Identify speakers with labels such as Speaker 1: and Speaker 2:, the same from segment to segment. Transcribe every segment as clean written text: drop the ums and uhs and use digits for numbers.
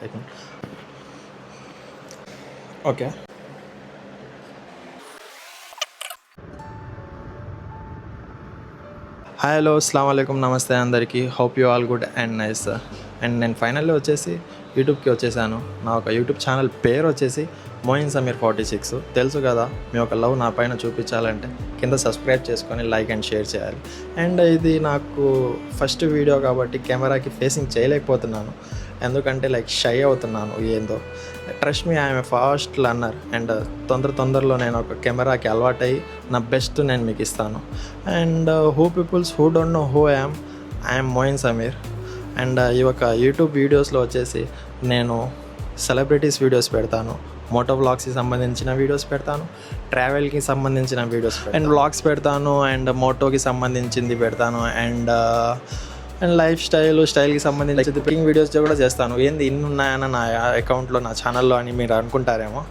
Speaker 1: Okay. Hi, hello, అస్సలాము అలైకుం, నమస్తే అందరికీ. Hope you all good and nice. And నేను ఫైనల్లీ వచ్చేసి యూట్యూబ్కి వచ్చేసాను. నా ఒక యూట్యూబ్ ఛానల్ పేరు వచ్చేసి మోయిన్ సమీర్ 46. తెలుసు కదా, మీ ఒక లవ్ నా పైన చూపించాలంటే కింద సబ్స్క్రైబ్ చేసుకొని లైక్ అండ్ షేర్ చేయాలి. అండ్ ఇది నాకు ఫస్ట్ వీడియో కాబట్టి కెమెరాకి ఫేసింగ్ చేయలేకపోతున్నాను, ఎందుకంటే షై అవుతున్నాను ఏందో. Trust me, I'm a fast learner. And తొందరలో నేను ఒక కెమెరాకి అలవాటయ్యి నా బెస్ట్ నేను మీకు ఇస్తాను. And who people's who don't know who I'm Moin Sameer. And ఈ ఒక యూట్యూబ్ వీడియోస్లో వచ్చేసి నేను సెలబ్రిటీస్ వీడియోస్ పెడతాను, మోటో వ్లాగ్స్కి సంబంధించిన వీడియోస్ పెడతాను, ట్రావెల్కి సంబంధించిన వీడియోస్ అండ్ వ్లాగ్స్ పెడతాను, అండ్ మోటోకి సంబంధించింది పెడతాను, అండ్ లైఫ్ స్టైల్కి సంబంధించి కుకింగ్ వీడియోస్ కూడా చేస్తాను. ఏంది ఇన్ని ఉన్నాయన్న నా అకౌంట్లో, నా ఛానల్లో అని మీరు అనుకుంటారేమో.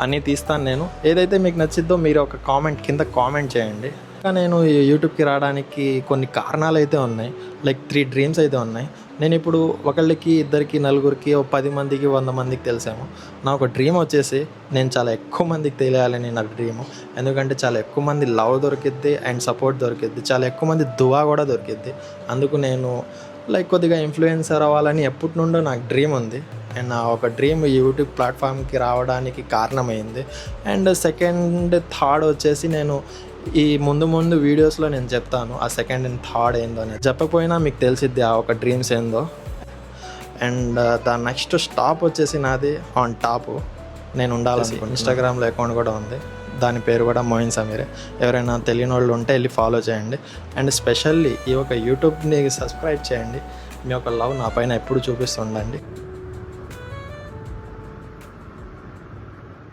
Speaker 1: అన్నీ తీస్తాను నేను. ఏదైతే మీకు నచ్చిద్దో మీరు ఒక కింద కామెంట్ చేయండి. ఇంకా నేను యూట్యూబ్కి రావడానికి కొన్ని కారణాలు అయితే ఉన్నాయి. 3 డ్రీమ్స్ అయితే ఉన్నాయి. నేను ఇప్పుడు ఒకళ్ళకి, ఇద్దరికి, నలుగురికి, 10 మందికి, 100 మందికి తెలిసాము. నా ఒక డ్రీమ్ వచ్చేసి నేను చాలా ఎక్కువ మందికి తెలియాలని నా డ్రీము. ఎందుకంటే చాలా ఎక్కువ మంది లవ్ దొరికిద్ది అండ్ సపోర్ట్ దొరికిద్ది, చాలా ఎక్కువ మంది దువా కూడా దొరికిద్ది. అందుకు నేను కొద్దిగా ఇన్ఫ్లుయెన్సర్ అవ్వాలని ఎప్పటి నుండో నాకు డ్రీమ్ ఉంది. అండ్ నా ఒక డ్రీమ్ యూట్యూబ్ ప్లాట్ఫామ్కి రావడానికి కారణమైంది. అండ్ సెకండ్, థర్డ్ వచ్చేసి నేను ఈ ముందు వీడియోస్లో నేను చెప్తాను ఆ సెకండ్ అండ్ థర్డ్ ఏందో అని. చెప్పకపోయినా మీకు తెలిసిద్ది ఆ ఒక డ్రీమ్స్ ఏందో. అండ్ దాని నెక్స్ట్ స్టాప్ వచ్చేసి నాది ఆన్ టాప్ నేను ఉండాలనుకుంటున్నాను. ఇన్స్టాగ్రామ్లో అకౌంట్ కూడా ఉంది, దాని పేరు కూడా మోయిన్ సమీరే. ఎవరైనా తెలియని వాళ్ళు ఉంటే వెళ్ళి ఫాలో చేయండి. అండ్ స్పెషల్లీ ఈ ఒక యూట్యూబ్ని సబ్స్క్రైబ్ చేయండి. మీ యొక్క లవ్ నా పైన ఎప్పుడు చూపిస్తుండండి.